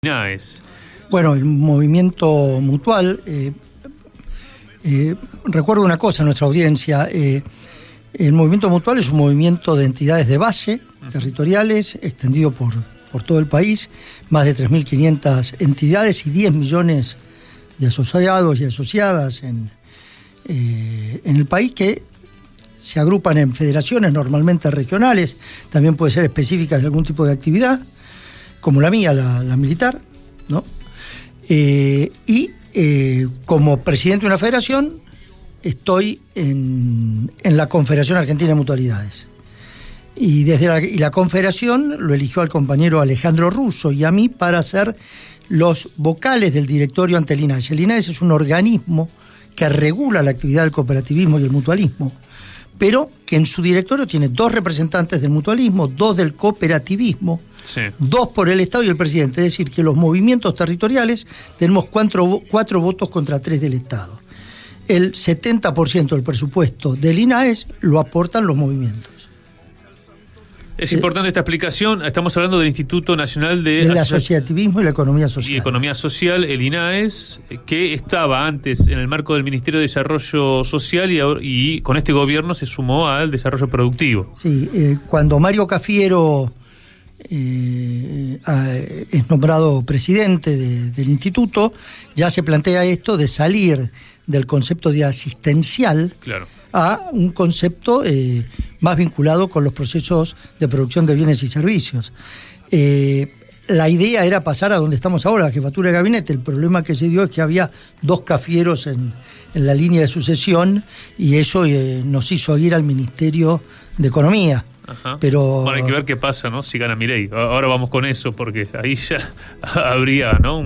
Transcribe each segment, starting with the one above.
INAES. Bueno, el movimiento mutual, recuerdo una cosa a nuestra audiencia, el movimiento mutual es un movimiento de entidades de base, territoriales, extendido por todo el país, más de 3.500 entidades y 10 millones de asociados y asociadas en el país, que se agrupan en federaciones normalmente regionales, también puede ser específicas de algún tipo de actividad, como la mía, la militar, ¿no? Como presidente de una federación, estoy en la Confederación Argentina de Mutualidades. Y la Confederación lo eligió al compañero Alejandro Russo y a mí para ser los vocales del directorio ante el INAES. El INAES es un organismo que regula la actividad del cooperativismo y el mutualismo, pero que en su directorio tiene 2 representantes del mutualismo, 2 del cooperativismo, sí, 2 por el Estado y el presidente. Es decir, que los movimientos territoriales tenemos 4 votos contra 3 del Estado. El 70% del presupuesto del INAES lo aportan los movimientos. Es importante esta explicación. Estamos hablando del Instituto Nacional del Asociativismo y la Economía Social. Y Economía Social, el INAES, que estaba antes en el marco del Ministerio de Desarrollo Social y con este gobierno se sumó al desarrollo productivo. Sí, cuando Mario Cafiero es nombrado presidente del instituto, ya se plantea esto de salir del concepto de asistencial, claro, a un concepto más vinculado con los procesos de producción de bienes y servicios. La idea era pasar a donde estamos ahora, la jefatura de gabinete. El problema que se dio es que había 2 Cafieros en la línea de sucesión y eso nos hizo ir al Ministerio de Economía. Ajá. Pero bueno, hay que ver qué pasa, ¿no? Si gana Milei. Ahora vamos con eso, porque ahí ya habría, ¿no?,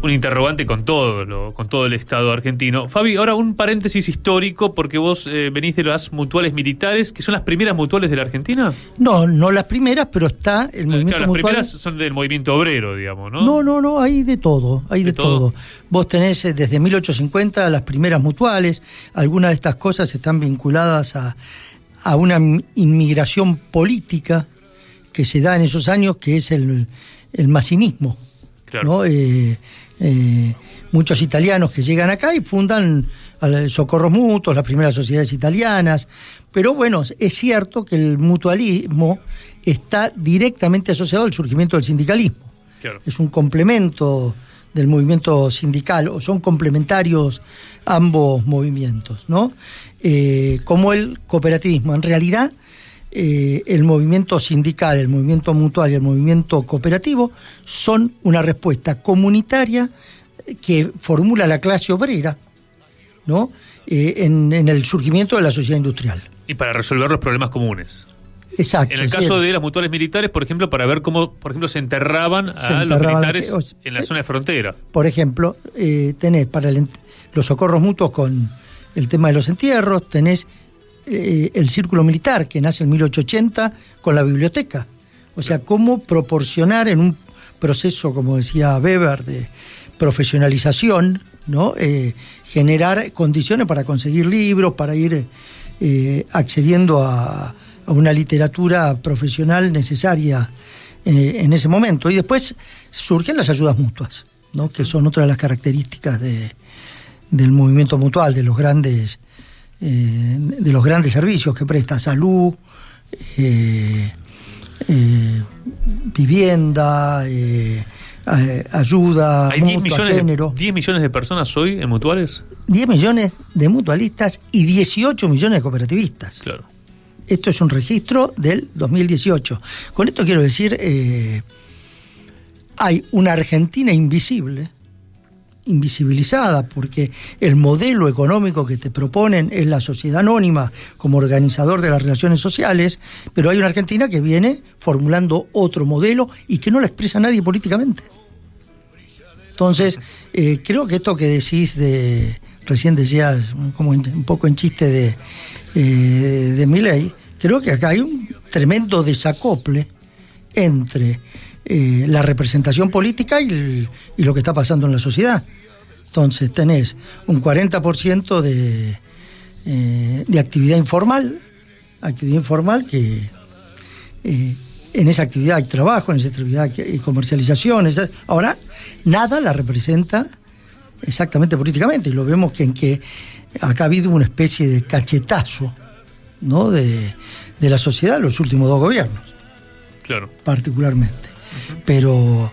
un interrogante con todo el Estado argentino. Fabi, ahora un paréntesis histórico, porque vos venís de las mutuales militares, que son las primeras mutuales de la Argentina. No las primeras, pero está el movimiento claro, las mutual. Primeras son del movimiento obrero, digamos, ¿no? No, hay de todo, hay de todo. Vos tenés desde 1850 las primeras mutuales. Algunas de estas cosas están vinculadas a una inmigración política que se da en esos años, que es el macinismo, claro, ¿no? Muchos italianos que llegan acá y fundan socorros mutuos, las primeras sociedades italianas. Pero bueno, es cierto que el mutualismo está directamente asociado al surgimiento del sindicalismo. Claro. Es un complemento del movimiento sindical, o son complementarios ambos movimientos, ¿no? Como el cooperativismo. En realidad, el movimiento sindical, el movimiento mutual y el movimiento cooperativo son una respuesta comunitaria que formula la clase obrera, ¿no? En el surgimiento de la sociedad industrial. Y para resolver los problemas comunes. Exacto. En el caso de las mutuales militares, por ejemplo, para ver cómo, por ejemplo, se enterraban los militares en la zona de frontera. Por ejemplo, tenés para los socorros mutuos con el tema de los entierros, tenés el círculo militar que nace en 1880 con la biblioteca. O sea, cómo proporcionar en un proceso, como decía Weber, de profesionalización, ¿no? Generar condiciones para conseguir libros, para ir accediendo a una literatura profesional necesaria en ese momento. Y después surgen las ayudas mutuas, ¿no? Que son otra de las características del movimiento mutual, de los grandes servicios que presta: salud, vivienda, ayuda. ¿Hay 10 millones de personas hoy en mutuales? 10 millones de mutualistas y 18 millones de cooperativistas. Claro. Esto es un registro del 2018. Con esto quiero decir, hay una Argentina invisibilizada, porque el modelo económico que te proponen es la sociedad anónima como organizador de las relaciones sociales, pero hay una Argentina que viene formulando otro modelo y que no lo expresa nadie políticamente. Entonces, creo que esto que decís recién decías, como un poco en chiste de Milei, creo que acá hay un tremendo desacople entre la representación política y lo que está pasando en la sociedad. Entonces tenés un 40% de actividad informal que en esa actividad hay trabajo, en esa actividad hay comercialización. Ahora, nada la representa exactamente políticamente, y lo vemos que acá ha habido una especie de cachetazo, ¿no?, de la sociedad en los últimos 2 gobiernos. Claro. Particularmente. Uh-huh. Pero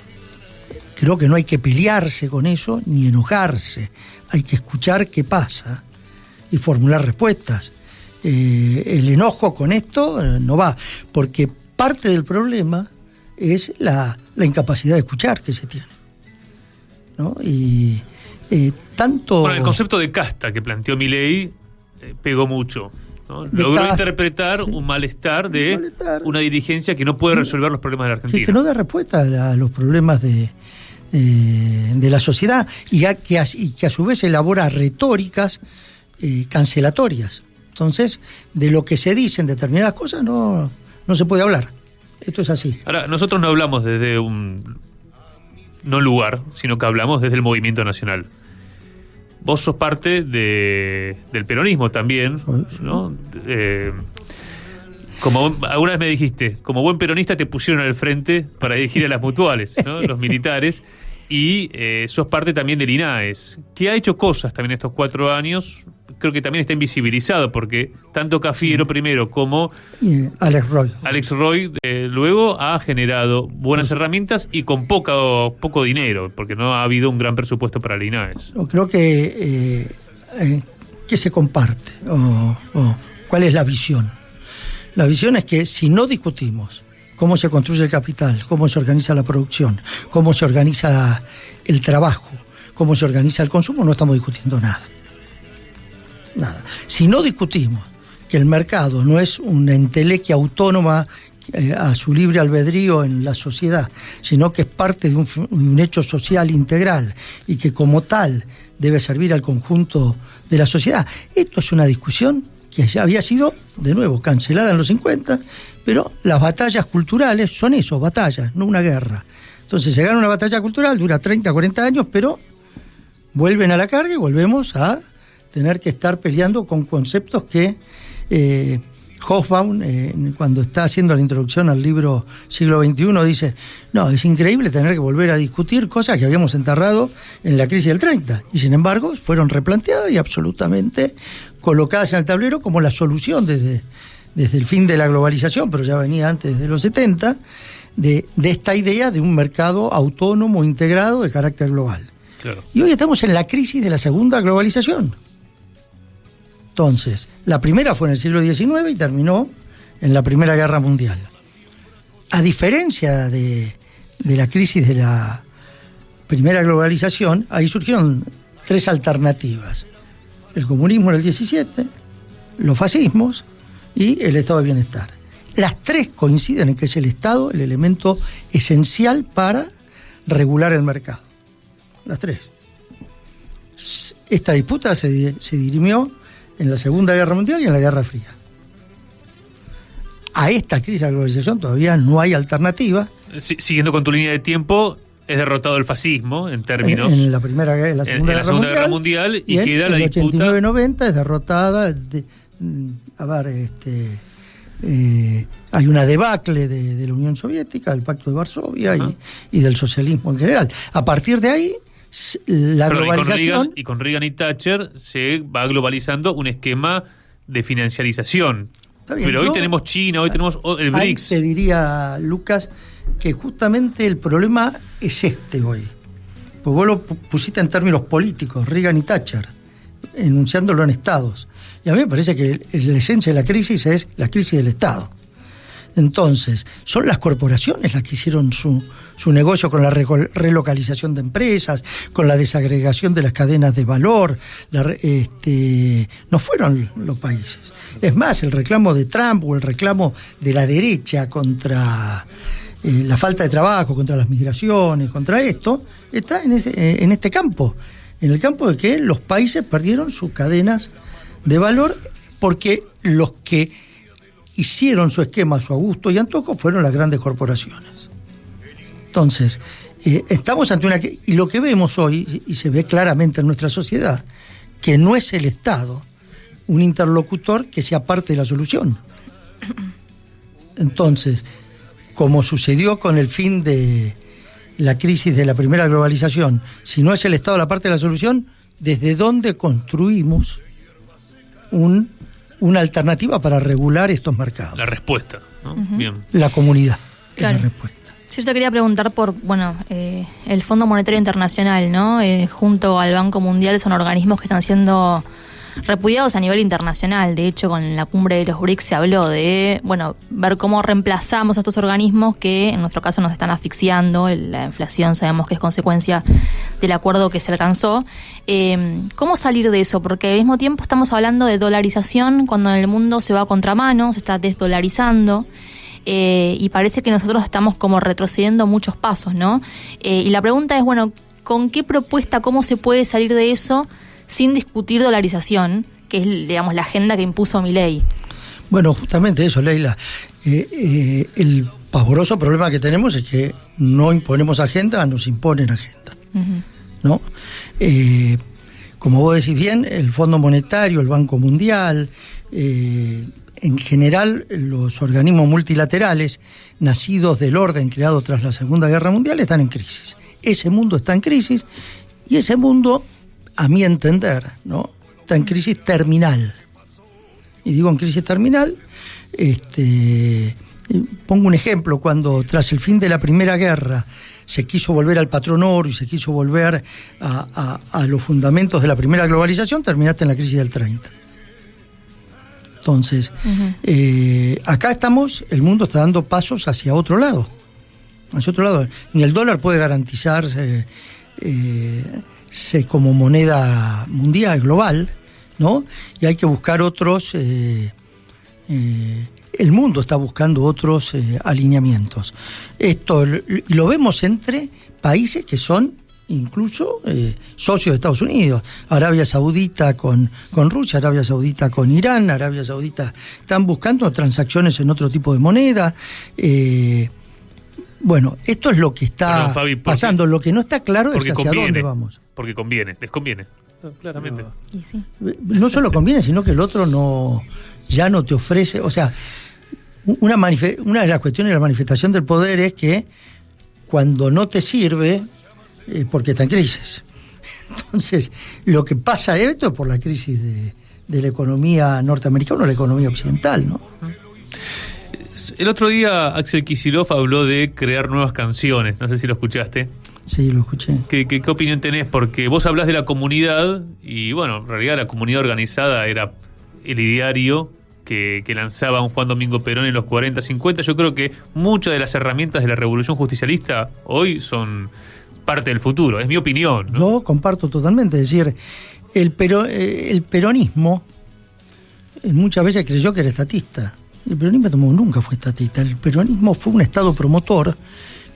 creo que no hay que pelearse con eso ni enojarse. Hay que escuchar qué pasa y formular respuestas. El enojo con esto no va, porque parte del problema es la incapacidad de escuchar que se tiene, ¿no? Y tanto... Bueno, el concepto de casta que planteó Milei pegó mucho, ¿no? Logró interpretar un malestar de una dirigencia que no puede resolver los problemas de la Argentina. Sí, que no da respuesta a los problemas de la sociedad, y que a su vez elabora retóricas cancelatorias. Entonces, de lo que se dicen determinadas cosas no se puede hablar. Esto es así. Ahora, nosotros no hablamos desde un lugar, sino que hablamos desde el movimiento nacional. Vos sos parte del peronismo también, ¿no? Como alguna vez me dijiste, como buen peronista te pusieron al frente para dirigir a las mutuales, ¿no? Los militares, y sos parte también del INAES, que ha hecho cosas también estos 4 años. Creo que también está invisibilizado, porque tanto Cafiero primero como Alex Roy luego ha generado buenas herramientas y con poco dinero, porque no ha habido un gran presupuesto para el INAES. Creo que se comparte, cuál es la visión. La visión es que si no discutimos cómo se construye el capital, cómo se organiza la producción, cómo se organiza el trabajo, cómo se organiza el consumo, no estamos discutiendo nada. Si no discutimos que el mercado no es una entelequia autónoma a su libre albedrío en la sociedad, sino que es parte de un hecho social integral y que como tal debe servir al conjunto de la sociedad. Esto es una discusión que ya había sido, de nuevo, cancelada en los 50, pero las batallas culturales son eso, batallas, no una guerra. Entonces se gana una batalla cultural, dura 30, 40 años, pero vuelven a la carga y volvemos a tener que estar peleando con conceptos que Hobsbawm, cuando está haciendo la introducción al libro Siglo XXI, dice, no, es increíble tener que volver a discutir cosas que habíamos enterrado en la crisis del 30, y sin embargo fueron replanteadas y absolutamente colocadas en el tablero como la solución desde el fin de la globalización, pero ya venía antes de los 70, de esta idea de un mercado autónomo, integrado, de carácter global. Claro. Y hoy estamos en la crisis de la segunda globalización. Entonces, la primera fue en el siglo XIX y terminó en la Primera Guerra Mundial. A diferencia de la crisis de la primera globalización, ahí surgieron 3 alternativas. El comunismo en el 17, los fascismos y el estado de bienestar. Las 3 coinciden en que es el Estado el elemento esencial para regular el mercado. Las 3. Esta disputa se dirimió en la Segunda Guerra Mundial y en la Guerra Fría. A esta crisis de la globalización todavía no hay alternativa. Siguiendo con tu línea de tiempo, es derrotado el fascismo en términos... En la Segunda Guerra Mundial y queda la disputa... En el 89-90 es derrotada... hay una debacle de la Unión Soviética, del Pacto de Varsovia y del socialismo en general. A partir de ahí... globalización... Y con Reagan y Thatcher se va globalizando un esquema de financiarización. Pero hoy tenemos China, hoy tenemos el BRICS. Te diría, Lucas, que justamente el problema es hoy. Pues vos lo pusiste en términos políticos, Reagan y Thatcher, enunciándolo en estados. Y a mí me parece que la esencia de la crisis es la crisis del Estado. Entonces, son las corporaciones las que hicieron su negocio con la relocalización de empresas, con la desagregación de las cadenas de valor. No fueron los países. Es más, el reclamo de Trump o el reclamo de la derecha contra la falta de trabajo, contra las migraciones, contra esto, está en este campo. En el campo de que los países perdieron sus cadenas de valor porque los que hicieron su esquema a su gusto y antojo fueron las grandes corporaciones. Entonces, estamos ante y lo que vemos hoy, y se ve claramente en nuestra sociedad, que no es el Estado un interlocutor que sea parte de la solución. Entonces, como sucedió con el fin de la crisis de la primera globalización, si no es el Estado la parte de la solución, ¿desde dónde construimos una alternativa para regular estos mercados? La respuesta, ¿no? Bien. La comunidad claro. Es la respuesta. Sí, yo te quería preguntar por, el Fondo Monetario Internacional, ¿no? Junto al Banco Mundial son organismos que están siendo repudiados a nivel internacional. De hecho, con la cumbre de los BRICS se habló de, ver cómo reemplazamos a estos organismos que en nuestro caso nos están asfixiando. La inflación sabemos que es consecuencia del acuerdo que se alcanzó. ¿Cómo salir de eso? Porque al mismo tiempo estamos hablando de dolarización cuando en el mundo se va a contramano, se está desdolarizando. Y parece que nosotros estamos como retrocediendo muchos pasos, ¿no? Y la pregunta es, ¿con qué propuesta, cómo se puede salir de eso sin discutir dolarización, que es, digamos, la agenda que impuso Milei? Bueno, justamente eso, Leila. El pavoroso problema que tenemos es que no imponemos agenda, nos imponen agenda, ¿no? Como vos decís bien, el Fondo Monetario, el Banco Mundial, en general los organismos multilaterales nacidos del orden creado tras la Segunda Guerra Mundial están en crisis. Ese mundo está en crisis y ese mundo, a mi entender, ¿no?, está en crisis terminal. Y digo en crisis terminal, pongo un ejemplo: cuando tras el fin de la Primera Guerra se quiso volver al patrón oro y se quiso volver a los fundamentos de la primera globalización, terminaste en la crisis del 30. Entonces, acá estamos, el mundo está dando pasos hacia otro lado. Hacia otro lado. Ni el dólar puede garantizarse como moneda mundial, global, ¿no? Y hay que buscar otros. El mundo está buscando otros alineamientos. Esto lo vemos entre países que son incluso socios de Estados Unidos. Arabia Saudita con Rusia, Arabia Saudita con Irán, Arabia Saudita están buscando transacciones en otro tipo de moneda. Esto es lo que está pasando. Lo que no está claro es hacia dónde vamos. Porque les conviene. Claramente. Y sí. No solo conviene, sino que el otro ya no te ofrece. O sea, una de las cuestiones de la manifestación del poder es que cuando no te sirve, porque está en crisis. Entonces, lo que pasa esto es por la crisis de la economía norteamericana o la economía occidental, ¿no? El otro día Axel Kicillof habló de crear nuevas canciones, no sé si lo escuchaste. Sí, lo escuché. ¿Qué opinión tenés? Porque vos hablás de la comunidad y, en realidad la comunidad organizada era el ideario que lanzaba un Juan Domingo Perón en los 40, 50. Yo creo que muchas de las herramientas de la revolución justicialista hoy son parte del futuro, es mi opinión, ¿no? Yo comparto totalmente, es decir, el peronismo muchas veces creyó que era estatista. El peronismo nunca fue estatista. El peronismo fue un estado promotor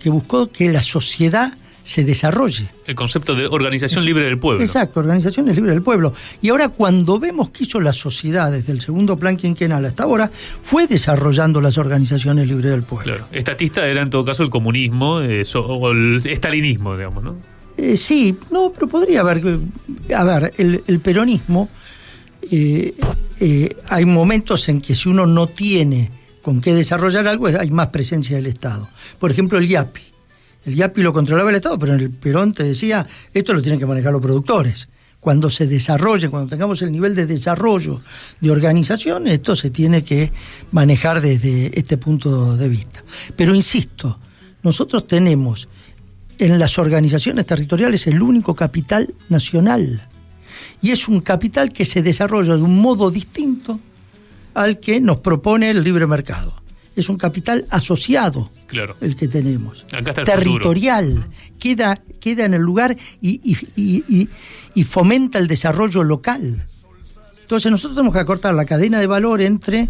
que buscó que la sociedad se desarrolle. El concepto de organización libre del pueblo. Exacto, organización libre del pueblo. Y ahora, cuando vemos que hizo la sociedad desde el segundo plan quinquenal hasta ahora, fue desarrollando las organizaciones libres del pueblo. Claro. Estatista era en todo caso el comunismo o el estalinismo, digamos, ¿no? Sí, no, pero podría haber. A ver, el peronismo, hay momentos en que si uno no tiene con qué desarrollar algo, hay más presencia del Estado. Por ejemplo, el IAPI. El IAPI lo controlaba el Estado, pero en el Perón te decía, esto lo tienen que manejar los productores. Cuando se desarrolle, cuando tengamos el nivel de desarrollo de organización, esto se tiene que manejar desde este punto de vista. Pero insisto, nosotros tenemos en las organizaciones territoriales el único capital nacional. Y es un capital que se desarrolla de un modo distinto al que nos propone el libre mercado. Es un capital asociado, claro, el que tenemos. Acá está el territorial, queda en el lugar y fomenta el desarrollo local. Entonces nosotros tenemos que acortar la cadena de valor entre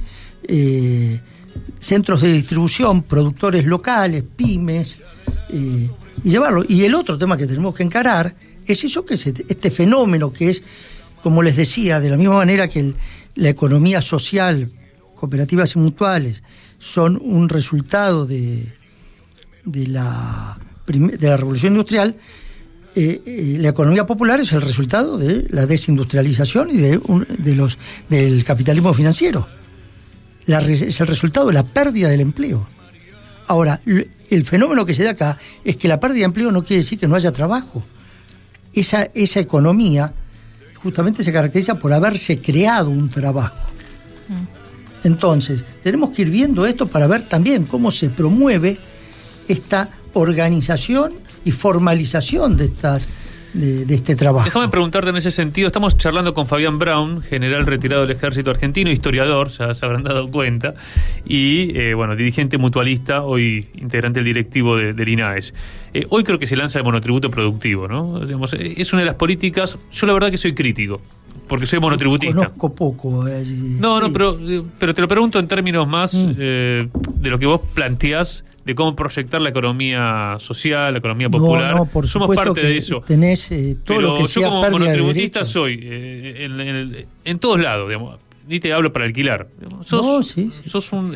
centros de distribución, productores locales, pymes, y llevarlo. Y el otro tema que tenemos que encarar es eso, que es este fenómeno que es, como les decía, de la misma manera que la economía social, cooperativas y mutuales, son un resultado de la revolución industrial, la economía popular es el resultado de la desindustrialización y del capitalismo financiero. Es el resultado de la pérdida del empleo. Ahora, el fenómeno que se da acá es que la pérdida de empleo no quiere decir que no haya trabajo. Esa economía justamente se caracteriza por haberse creado un trabajo. Entonces, tenemos que ir viendo esto para ver también cómo se promueve esta organización y formalización de este trabajo. Déjame preguntarte en ese sentido, estamos charlando con Fabián Brown, general retirado del Ejército Argentino, historiador, ya se habrán dado cuenta, y dirigente mutualista, hoy integrante del directivo del INAES. Hoy creo que se lanza el monotributo productivo, ¿no? Digamos, es una de las políticas, yo la verdad que soy crítico, porque soy monotributista. Conozco poco. No, pero te lo pregunto en términos más de lo que vos planteás, de cómo proyectar la economía social, la economía popular. No, por Somos parte que de eso. Tenés todo lo que yo como pérdida monotributista de soy en todos lados, digamos. Ni te hablo para alquilar. Sos un...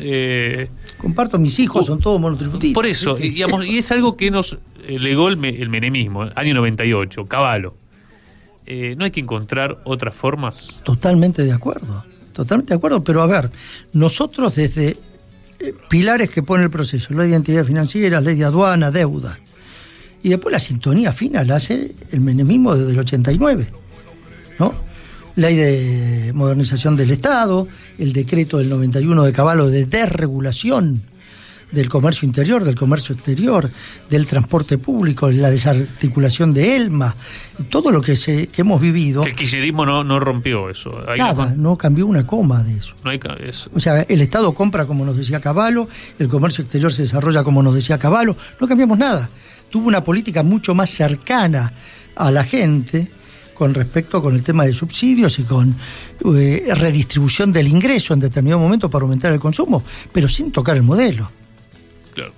Comparto, mis hijos son todos monotributistas. Por eso, digamos, y es algo que nos legó el menemismo, año 98, Cavallo. ¿No hay que encontrar otras formas? Totalmente de acuerdo, pero a ver, nosotros desde pilares que pone el proceso, ley de identidad financiera, ley de aduana, deuda, y después la sintonía fina la hace el menemismo desde el 89, ¿no? Ley de modernización del Estado, el decreto del 91 de Cavallo de desregulación del comercio interior, del comercio exterior, del transporte público, la desarticulación de ELMA, todo lo que hemos vivido. Que el kirchnerismo no rompió eso. No cambió una coma de eso. O sea, el Estado compra como nos decía Cavallo, el comercio exterior se desarrolla como nos decía Cavallo, no cambiamos nada. Tuvo una política mucho más cercana a la gente con respecto con el tema de subsidios y con redistribución del ingreso en determinado momento para aumentar el consumo, pero sin tocar el modelo. Claro.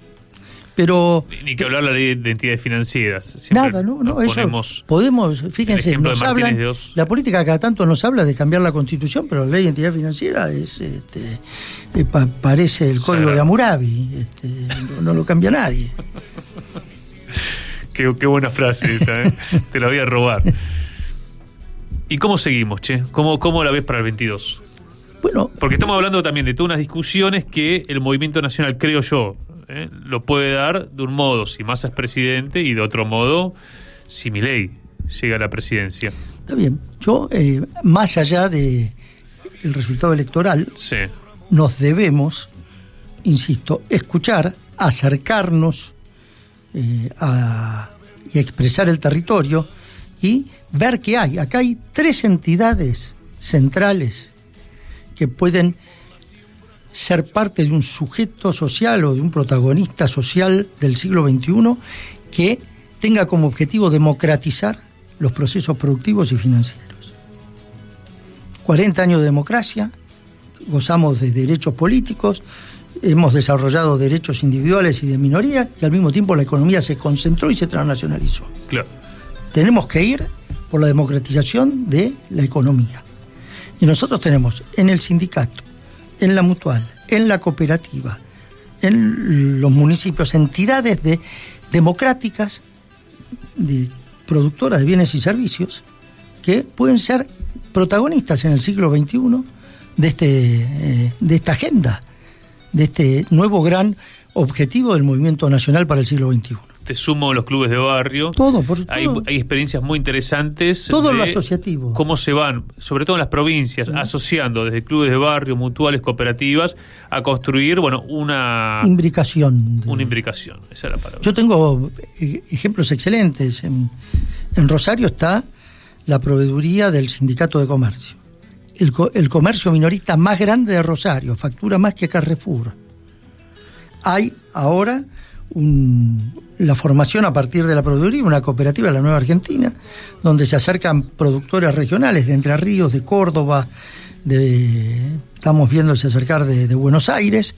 Pero ni que hablar la ley de entidades financieras. Nada, eso podemos, fíjense, nos hablan, la política cada tanto nos habla de cambiar la Constitución, pero la ley de entidad financiera es parece el código de Hammurabi, no lo cambia nadie. Qué buena frase esa, te la voy a robar. ¿Y cómo seguimos, Che? ¿Cómo la ves para el 22? Bueno, porque estamos hablando también de todas unas discusiones que el Movimiento Nacional, creo yo, lo puede dar de un modo si Massa es presidente y de otro modo si Milei llega a la presidencia. Está bien. Yo, más allá de el resultado electoral, sí, nos debemos, insisto, escuchar, acercarnos y expresar el territorio y ver qué hay. Acá hay 3 entidades centrales que pueden ser parte de un sujeto social o de un protagonista social del siglo XXI que tenga como objetivo democratizar los procesos productivos y financieros. 40 años de democracia, gozamos de derechos políticos, hemos desarrollado derechos individuales y de minorías y al mismo tiempo la economía se concentró y se transnacionalizó. Claro. Tenemos que ir por la democratización de la economía. Y nosotros tenemos en el sindicato, en la mutual, en la cooperativa, en los municipios, entidades democráticas, de productoras de bienes y servicios, que pueden ser protagonistas en el siglo XXI de esta agenda, de este nuevo gran objetivo del movimiento nacional para el siglo XXI. Te sumo los clubes de barrio. Todo. Hay experiencias muy interesantes. Todo lo asociativo. Cómo se van, sobre todo en las provincias, asociando desde clubes de barrio, mutuales, cooperativas, a construir, una imbricación. Una imbricación, esa es la palabra. Yo tengo ejemplos excelentes. En Rosario está la proveeduría del Sindicato de Comercio. El comercio minorista más grande de Rosario, factura más que Carrefour. Hay ahora la formación a partir de la proveeduría, una cooperativa de la Nueva Argentina, donde se acercan productores regionales de Entre Ríos, de Córdoba, estamos viéndose acercar de Buenos Aires,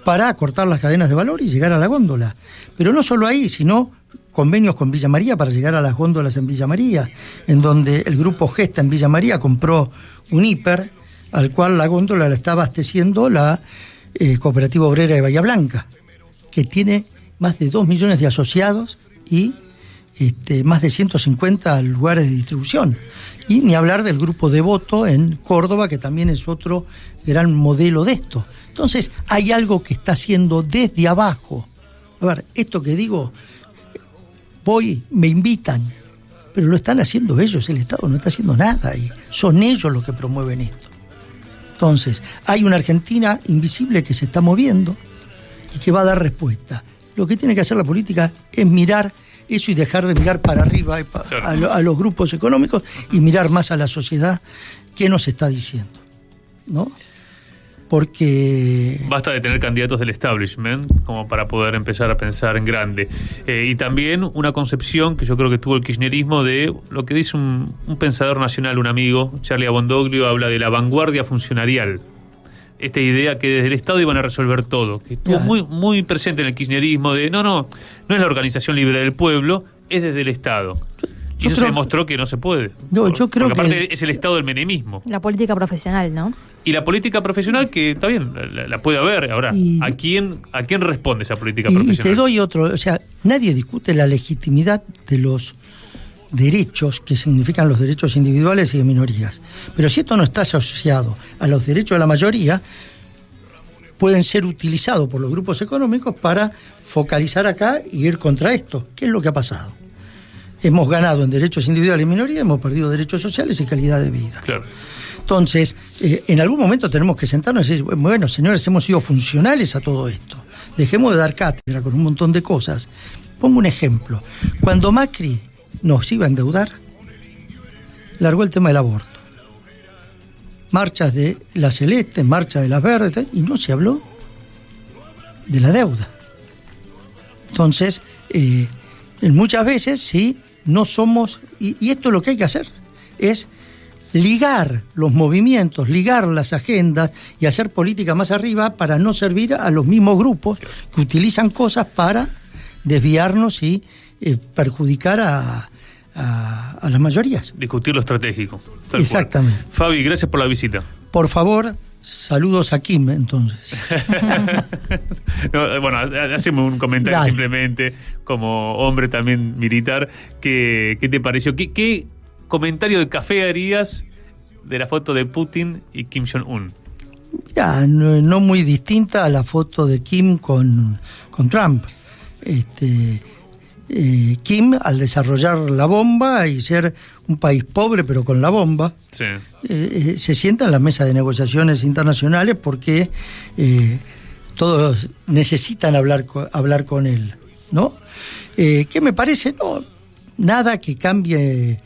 para acortar las cadenas de valor y llegar a la góndola. Pero no solo ahí, sino convenios con Villa María para llegar a las góndolas en Villa María, en donde el grupo Gesta en Villa María compró un hiper, al cual la góndola la está abasteciendo la Cooperativa Obrera de Bahía Blanca, que tiene más de 2 millones de asociados y más de 150 lugares de distribución. Y ni hablar del grupo Devoto en Córdoba, que también es otro gran modelo de esto. Entonces, hay algo que está haciendo desde abajo. A ver, esto que digo, me invitan, pero lo están haciendo ellos, el Estado no está haciendo nada, y son ellos los que promueven esto. Entonces, hay una Argentina invisible que se está moviendo y que va a dar respuesta. Lo que tiene que hacer la política es mirar eso y dejar de mirar para arriba a los grupos económicos y mirar más a la sociedad qué nos está diciendo, ¿no? Porque basta de tener candidatos del establishment como para poder empezar a pensar en grande. Y también una concepción que yo creo que tuvo el kirchnerismo de lo que dice un pensador nacional, un amigo, Charlie Abondoglio, habla de la vanguardia funcionarial. Esta idea que desde el Estado iban a resolver todo, que estuvo muy presente en el kirchnerismo de no es la organización libre del pueblo, es desde el Estado. Y eso se demostró que no se puede. No, yo creo porque aparte es el Estado del menemismo. La política profesional, ¿no? Y la política profesional, que está bien, la puede haber. Ahora, ¿a quién responde esa política profesional? Y te doy otro, o sea, nadie discute la legitimidad de los derechos, que significan los derechos individuales y de minorías. Pero si esto no está asociado a los derechos de la mayoría, pueden ser utilizados por los grupos económicos para focalizar acá y ir contra esto. ¿Qué es lo que ha pasado? Hemos ganado en derechos individuales y minorías, hemos perdido derechos sociales y calidad de vida. Claro. Entonces, en algún momento tenemos que sentarnos y decir, bueno, señores, hemos sido funcionales a todo esto. Dejemos de dar cátedra con un montón de cosas. Pongo un ejemplo. Cuando Macri nos iba a endeudar, largó el tema del aborto. Marchas de la Celeste, marchas de las Verdes, y no se habló de la deuda. Entonces, muchas veces, sí, no somos, y esto es lo que hay que hacer, es ligar los movimientos, ligar las agendas y hacer política más arriba para no servir a los mismos grupos que utilizan cosas para desviarnos y perjudicar a las mayorías. Discutir lo estratégico. Exactamente. Fabi, gracias por la visita. Por favor, saludos a Kim, entonces. No, bueno, hacemos un comentario. Dale. Simplemente, como hombre también militar, ¿qué te pareció? ¿Qué comentario de café harías de la foto de Putin y Kim Jong-un? Mirá, no muy distinta a la foto de Kim con Trump. Kim, al desarrollar la bomba y ser un país pobre pero con la bomba, sí, se sienta en la mesa de negociaciones internacionales porque todos necesitan hablar con él, ¿no? ¿Qué me parece? No, nada que cambie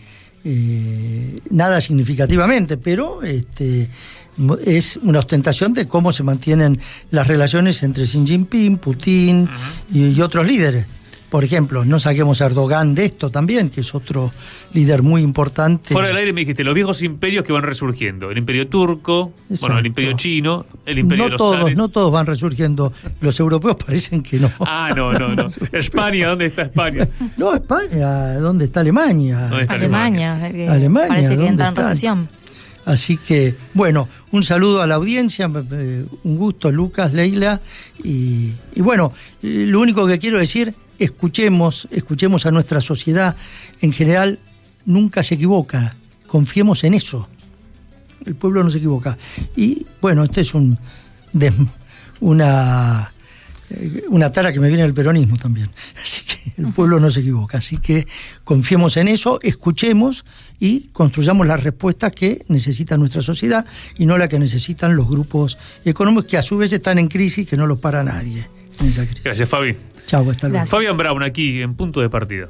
nada significativamente, pero es una ostentación de cómo se mantienen las relaciones entre Xi Jinping, Putin y otros líderes. Por ejemplo, no saquemos a Erdogan de esto también, que es otro líder muy importante. Fuera del aire me dijiste, los viejos imperios que van resurgiendo. El imperio turco, exacto, bueno, el imperio chino, el imperio de los zares. No todos van resurgiendo. Los europeos parecen que no. No. España, ¿dónde está España? No, España, ¿dónde está Alemania? ¿Dónde está Alemania? Parece que entra en recesión. Así que, bueno, un saludo a la audiencia, un gusto, Lucas, Leila, y bueno, lo único que quiero decir, escuchemos a nuestra sociedad, en general nunca se equivoca, confiemos en eso, el pueblo no se equivoca. Y bueno, este es una tara que me viene del peronismo también, así que el pueblo no se equivoca, así que confiemos en eso, escuchemos y construyamos las respuestas que necesita nuestra sociedad y no la que necesitan los grupos económicos que a su vez están en crisis, que no los para nadie en esa crisis. Gracias, Fabi. Chao, hasta luego. Fabián Braun aquí en Punto de Partida.